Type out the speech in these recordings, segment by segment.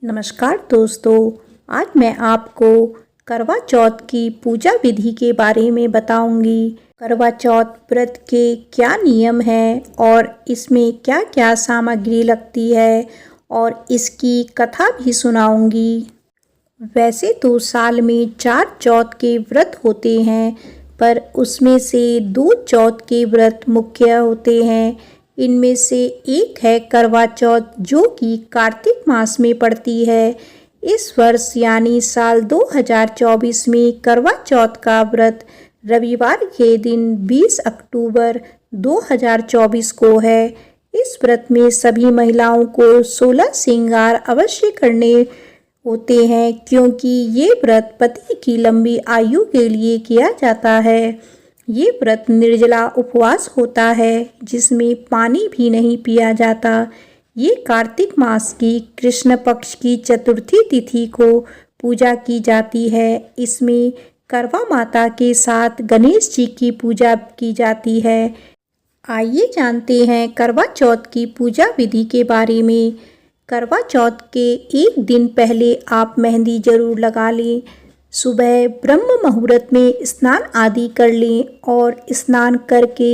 नमस्कार दोस्तों, आज मैं आपको करवा चौथ की पूजा विधि के बारे में बताऊंगी। करवा चौथ व्रत के क्या नियम हैं और इसमें क्या क्या सामग्री लगती है और इसकी कथा भी सुनाऊंगी। वैसे तो साल में 4 चौथ के व्रत होते हैं, पर उसमें से 2 चौथ के व्रत मुख्य होते हैं। इनमें से एक है करवा चौथ, जो कि कार्तिक मास में पड़ती है। इस वर्ष यानी साल 2024 में करवा चौथ का व्रत रविवार के दिन 20 अक्टूबर 2024 को है। इस व्रत में सभी महिलाओं को 16 श्रृंगार अवश्य करने होते हैं, क्योंकि ये व्रत पति की लंबी आयु के लिए किया जाता है। ये व्रत निर्जला उपवास होता है, जिसमें पानी भी नहीं पिया जाता। ये कार्तिक मास की कृष्ण पक्ष की चतुर्थी तिथि को पूजा की जाती है। इसमें करवा माता के साथ गणेश जी की पूजा की जाती है। आइए जानते हैं करवा चौथ की पूजा विधि के बारे में। करवा चौथ के एक दिन पहले आप मेहंदी जरूर लगा लें। सुबह ब्रह्म मुहूर्त में स्नान आदि कर लें और स्नान करके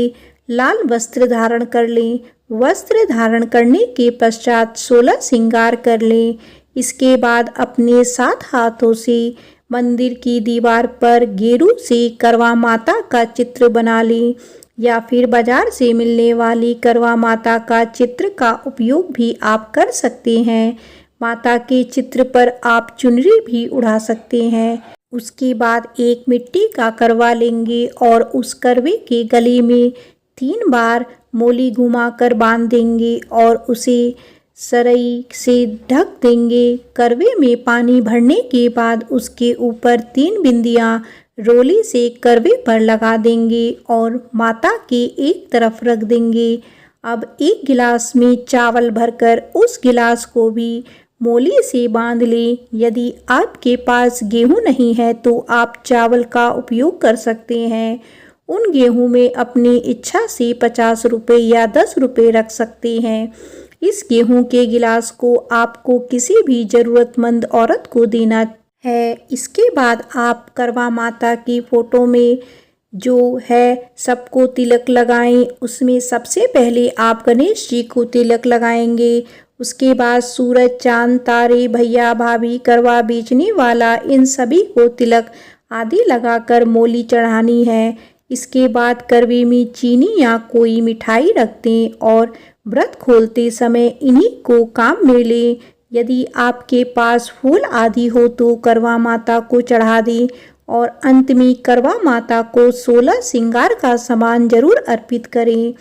लाल वस्त्र धारण कर लें। वस्त्र धारण करने के पश्चात 16 श्रृंगार कर लें। इसके बाद अपने 7 हाथों से मंदिर की दीवार पर गेरू से करवा माता का चित्र बना लें, या फिर बाजार से मिलने वाली करवा माता का चित्र का उपयोग भी आप कर सकते हैं। माता के चित्र पर आप चुनरी भी उड़ा सकते हैं। उसके बाद एक मिट्टी का करवा लेंगे और उस करवे के गले में 3 बार मोली घुमाकर बांध देंगे और उसे सरई से ढक देंगे। करवे में पानी भरने के बाद उसके ऊपर 3 बिंदियां रोली से करवे पर लगा देंगे और माता के एक तरफ रख देंगे। अब एक गिलास में चावल भरकर उस गिलास को भी मोली से बांध लें। यदि आपके पास गेहूं नहीं है तो आप चावल का उपयोग कर सकते हैं। उन गेहूं में अपनी इच्छा से 50 रुपये या 10 रुपये रख सकते हैं। इस गेहूं के गिलास को आपको किसी भी ज़रूरतमंद औरत को देना है। इसके बाद आप करवा माता की फ़ोटो में जो है सबको तिलक लगाएं। उसमें सबसे पहले आप गणेश जी को तिलक लगाएंगे। उसके बाद सूरज, चांद, तारे, भैया, भाभी, करवा बेचने वाला, इन सभी को तिलक आदि लगाकर मोली चढ़ानी है। इसके बाद करवे में चीनी या कोई मिठाई रख दें और व्रत खोलते समय इन्हीं को काम में लें। यदि आपके पास फूल आदि हो तो करवा माता को चढ़ा दें और अंत में करवा माता को 16 श्रृंगार का सामान जरूर अर्पित करें।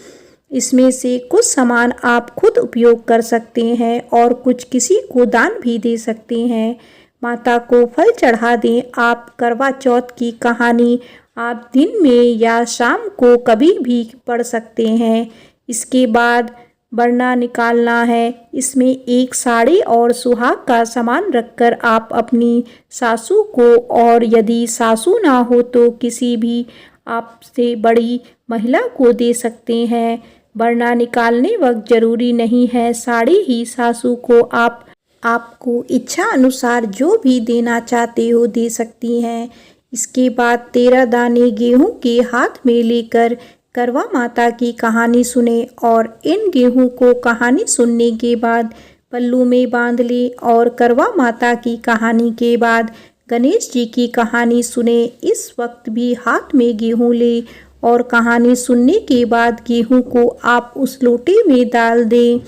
इसमें से कुछ सामान आप खुद उपयोग कर सकते हैं और कुछ किसी को दान भी दे सकते हैं। माता को फल चढ़ा दें। आप करवा चौथ की कहानी आप दिन में या शाम को कभी भी पढ़ सकते हैं। इसके बाद बरना निकालना है। इसमें एक साड़ी और सुहाग का सामान रखकर आप अपनी सासू को, और यदि सासू ना हो तो किसी भी आपसे बड़ी महिला को दे सकते हैं। बरना निकालने वक्त जरूरी नहीं है साड़ी ही सासू को आपको इच्छा अनुसार जो भी देना चाहते हो दे सकती हैं। इसके बाद 13 दाने गेहूं के हाथ में लेकर करवा माता की कहानी सुने और इन गेहूं को कहानी सुनने के बाद पल्लू में बांध लें और करवा माता की कहानी के बाद गणेश जी की कहानी सुने। इस वक्त भी हाथ में गेहूं लें और कहानी सुनने के बाद गेहूं को आप उस लोटे में डाल दें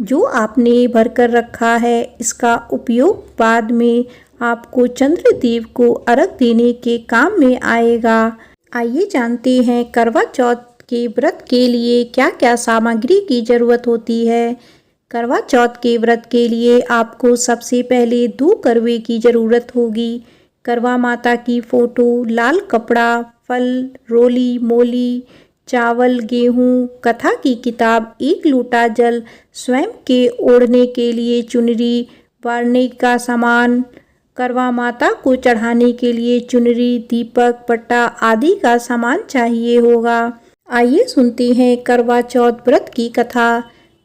जो आपने भरकर रखा है। इसका उपयोग बाद में आपको चंद्रदेव को अर्घ देने के काम में आएगा। आइए जानते हैं करवा चौथ के व्रत के लिए क्या क्या सामग्री की ज़रूरत होती है। करवा चौथ के व्रत के लिए आपको सबसे पहले 2 करवे की ज़रूरत होगी। करवा माता की फ़ोटो, लाल कपड़ा, फल, रोली, मोली, चावल, गेहूं, कथा की किताब, 1 लोटा जल, स्वयं के ओढ़ने के लिए चुनरी, बारने का सामान, करवा माता को चढ़ाने के लिए चुनरी, दीपक, पट्टा आदि का सामान चाहिए होगा। आइए सुनते हैं करवा चौथ व्रत की कथा।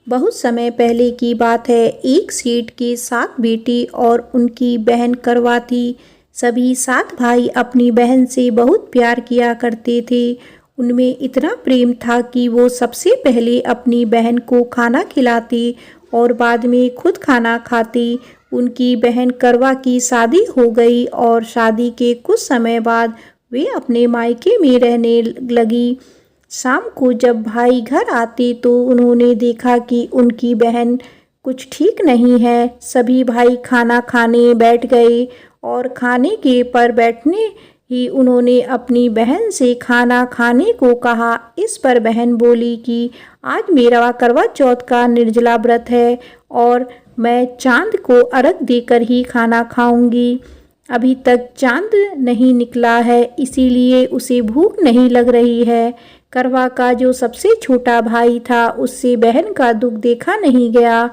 बहुत समय पहले की बात है। एक सेठ के 7 बेटे और उनकी बहन करवा थी। सभी 7 भाई अपनी बहन से बहुत प्यार किया करते थे। उनमें इतना प्रेम था कि वो सबसे पहले अपनी बहन को खाना खिलाते और बाद में खुद खाना खाते। उनकी बहन करवा की शादी हो गई और शादी के कुछ समय बाद वे अपने मायके में रहने लगी। शाम को जब भाई घर आते तो उन्होंने देखा कि उनकी बहन कुछ ठीक नहीं है। सभी भाई खाना खाने बैठ गए और खाने के पर बैठने ही उन्होंने अपनी बहन से खाना खाने को कहा। इस पर बहन बोली कि आज मेरा करवा चौथ का निर्जला व्रत है और मैं चांद को अर्घ देकर ही खाना खाऊंगी। अभी तक चांद नहीं निकला है, इसीलिए उसे भूख नहीं लग रही है। करवा का जो सबसे छोटा भाई था उससे बहन का दुख देखा नहीं गया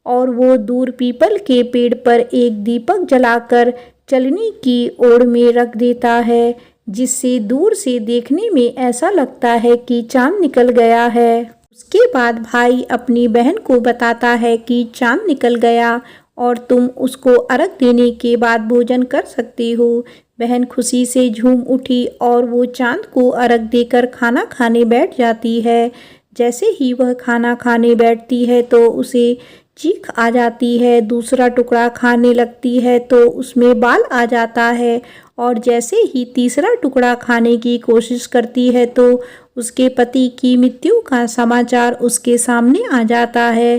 और वो दूर पीपल के पेड़ पर एक दीपक जलाकर चलनी की ओर में रख देता है, जिससे दूर से देखने में ऐसा लगता है कि चांद निकल गया है। उसके बाद भाई अपनी बहन को बताता है कि चांद निकल गया और तुम उसको अर्घ देने के बाद भोजन कर सकती हो। बहन खुशी से झूम उठी और वो चांद को अर्घ देकर खाना खाने बैठ जाती है। जैसे ही वह खाना खाने बैठती है तो उसे चीख आ जाती है। दूसरा टुकड़ा खाने लगती है तो उसमें बाल आ जाता है और जैसे ही तीसरा टुकड़ा खाने की कोशिश करती है तो उसके पति की मृत्यु का समाचार उसके सामने आ जाता है।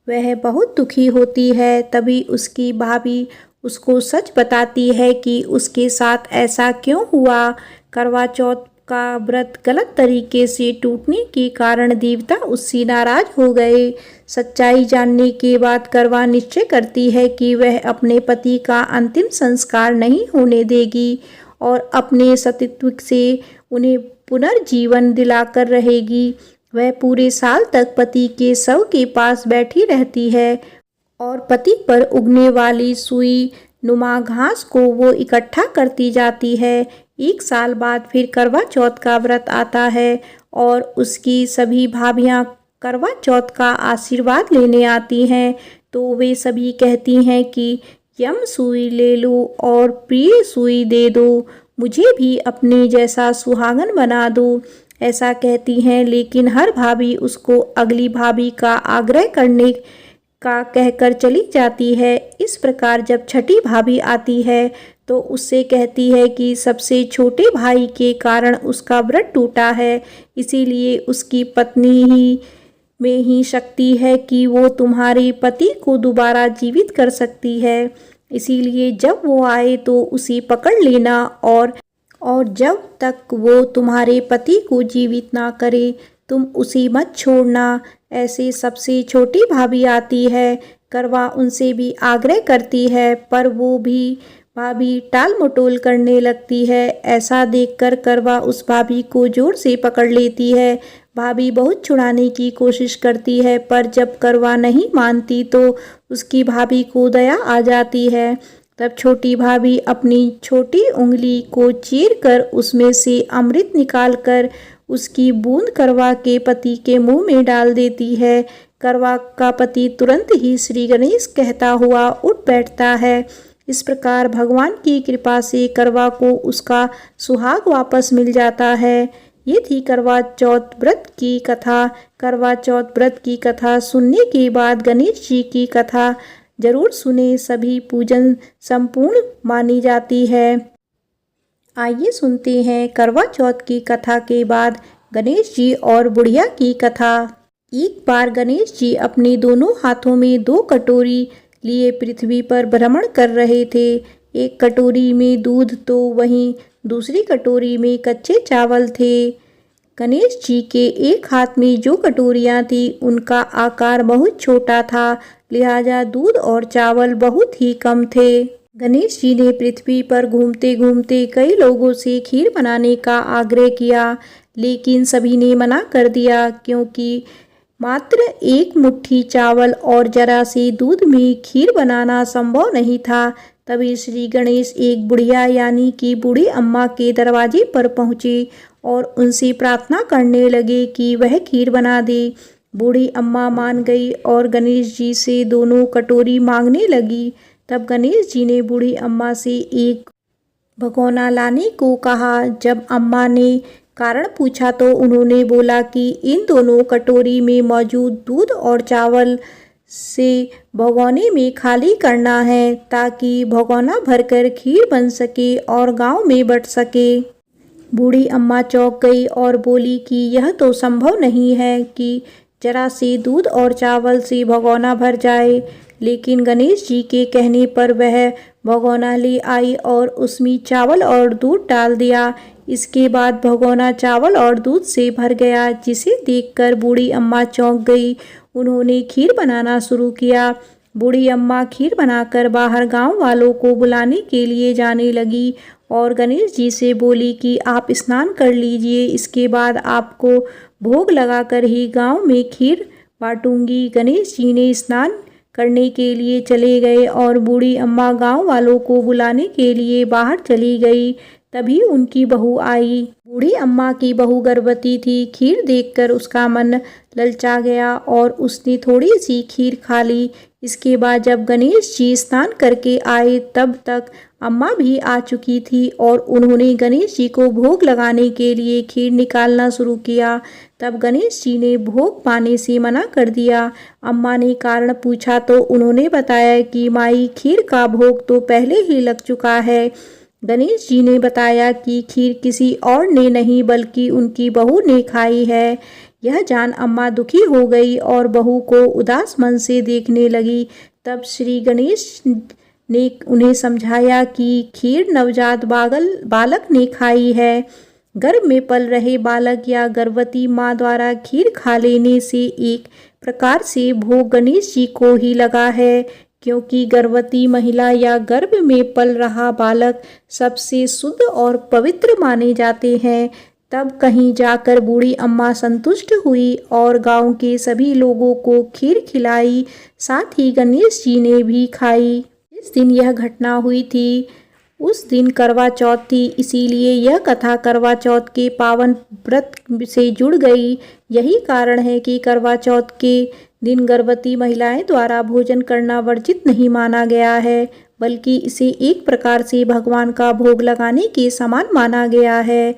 वह बहुत दुखी होती है। तभी उसकी भाभी उसको सच बताती है कि उसके साथ ऐसा क्यों हुआ। करवा चौथ का व्रत गलत तरीके से टूटने के कारण देवता उससे नाराज हो गए। सच्चाई जानने के बाद करवा निश्चय करती है कि वह अपने पति का अंतिम संस्कार नहीं होने देगी और अपने सतीत्व से उन्हें पुनर्जीवन दिलाकर रहेगी। वह पूरे साल तक पति के शव के पास बैठी रहती है और पति पर उगने वाली सुई नुमा घास को वो इकट्ठा करती जाती है। 1 साल बाद फिर करवा चौथ का व्रत आता है और उसकी सभी भाभियां करवा चौथ का आशीर्वाद लेने आती हैं। तो वे सभी कहती हैं कि यम सुई ले लो और प्रिय सुई दे दो, मुझे भी अपने जैसा सुहागन बना दो। ऐसा कहती हैं, लेकिन हर भाभी उसको अगली भाभी का आग्रह करने का कहकर चली जाती है। इस प्रकार जब छठी भाभी आती है तो उससे कहती है कि सबसे छोटे भाई के कारण उसका व्रत टूटा है, इसीलिए उसकी पत्नी ही में ही शक्ति है कि वो तुम्हारे पति को दोबारा जीवित कर सकती है। इसीलिए जब वो आए तो उसे पकड़ लेना और जब तक वो तुम्हारे पति को जीवित ना करे तुम उसे मत छोड़ना। ऐसे सबसे छोटी भाभी आती है। करवा उनसे भी आग्रह करती है पर वो भी भाभी टाल मटोल करने लगती है। ऐसा देखकर करवा उस भाभी को जोर से पकड़ लेती है। भाभी बहुत छुड़ाने की कोशिश करती है पर जब करवा नहीं मानती तो उसकी भाभी को दया आ जाती है। तब छोटी भाभी अपनी छोटी उंगली को चीर कर उसमें से अमृत निकालकर उसकी बूंद करवा के पति के मुंह में डाल देती है। करवा का पति तुरंत ही श्री गणेश कहता हुआ उठ बैठता है। इस प्रकार भगवान की कृपा से करवा को उसका सुहाग वापस मिल जाता है। ये थी करवा चौथ व्रत की कथा। करवा चौथ व्रत की कथा सुनने के बाद गणेश जी की कथा जरूर सुने, सभी पूजन संपूर्ण मानी जाती है। आइए सुनते हैं करवा चौथ की कथा के बाद गणेश जी और बुढ़िया की कथा। एक बार गणेश जी अपने दोनों हाथों में 2 कटोरी लिए पृथ्वी पर भ्रमण कर रहे थे। एक कटोरी में दूध तो वहीं दूसरी कटोरी में कच्चे चावल थे। गणेश जी के एक हाथ में जो कटोरियां थी उनका आकार बहुत छोटा था, लिहाजा दूध और चावल बहुत ही कम थे। गणेश जी ने पृथ्वी पर घूमते घूमते कई लोगों से खीर बनाने का आग्रह किया, लेकिन सभी ने मना कर दिया क्योंकि मात्र 1 मुट्ठी चावल और जरा से दूध में खीर बनाना संभव नहीं था। तभी श्री गणेश एक बुढ़िया यानी कि बूढ़ी अम्मा के दरवाजे पर पहुँचे और उनसे प्रार्थना करने लगे कि वह खीर बना दे। बूढ़ी अम्मा मान गई और गणेश जी से दोनों कटोरी मांगने लगी। तब गणेश जी ने बूढ़ी अम्मा से एक भगोना लाने को कहा। जब अम्मा ने कारण पूछा तो उन्होंने बोला कि इन दोनों कटोरी में मौजूद दूध और चावल से भगोने में खाली करना है ताकि भगोना भरकर खीर बन सके और गांव में बंट सके। बूढ़ी अम्मा चौंक गई और बोली कि यह तो संभव नहीं है कि जरा से दूध और चावल से भगोना भर जाए। लेकिन गणेश जी के कहने पर वह भगोना ले आई और उसमें चावल और दूध डाल दिया। इसके बाद भगोना चावल और दूध से भर गया, जिसे देखकर बूढ़ी अम्मा चौंक गई। उन्होंने खीर बनाना शुरू किया। बूढ़ी अम्मा खीर बनाकर बाहर गांव वालों को बुलाने के लिए जाने लगी और गणेश जी से बोली कि आप स्नान कर लीजिए, इसके बाद आपको भोग लगाकर ही गांव में खीर बांटूंगी। गणेश जी ने स्नान करने के लिए चले गए और बूढ़ी अम्मा गांव वालों को बुलाने के लिए बाहर चली गई। तभी उनकी बहू आई। बूढ़ी अम्मा की बहू गर्भवती थी। खीर देखकर उसका मन ललचा गया और उसने थोड़ी सी खीर खा ली। इसके बाद जब गणेश जी स्नान करके आए तब तक अम्मा भी आ चुकी थी और उन्होंने गणेश जी को भोग लगाने के लिए खीर निकालना शुरू किया। तब गणेश जी ने भोग पाने से मना कर दिया। अम्मा ने कारण पूछा तो उन्होंने बताया कि माई, खीर का भोग तो पहले ही लग चुका है। गणेश जी ने बताया कि खीर किसी और ने नहीं बल्कि उनकी बहू ने खाई है। यह जान अम्मा दुखी हो गई और बहू को उदास मन से देखने लगी। तब श्री गणेश ने उन्हें समझाया कि खीर नवजात बालक ने खाई है। गर्भ में पल रहे बालक या गर्भवती माँ द्वारा खीर खा लेने से एक प्रकार से भोग गणेश जी को ही लगा है, क्योंकि गर्भवती महिला या गर्भ में पल रहा बालक सबसे शुद्ध और पवित्र माने जाते हैं। तब कहीं जाकर बूढ़ी अम्मा संतुष्ट हुई और गांव के सभी लोगों को खीर खिलाई, साथ ही गणेश जी ने भी खाई। जिस दिन यह घटना हुई थी उस दिन करवा चौथ थी, इसीलिए यह कथा करवा चौथ के पावन व्रत से जुड़ गई। यही कारण है कि करवा चौथ के दिन गर्भवती महिलाएं द्वारा भोजन करना वर्जित नहीं माना गया है, बल्कि इसे एक प्रकार से भगवान का भोग लगाने के समान माना गया है।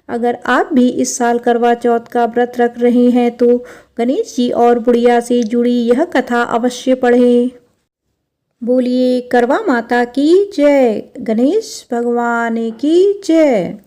अगर आप भी इस साल करवा चौथ का व्रत रख रहे हैं तो गणेश जी और बुढ़िया से जुड़ी यह कथा अवश्य पढ़ें। बोलिए करवा माता की जय, गणेश भगवान की जय।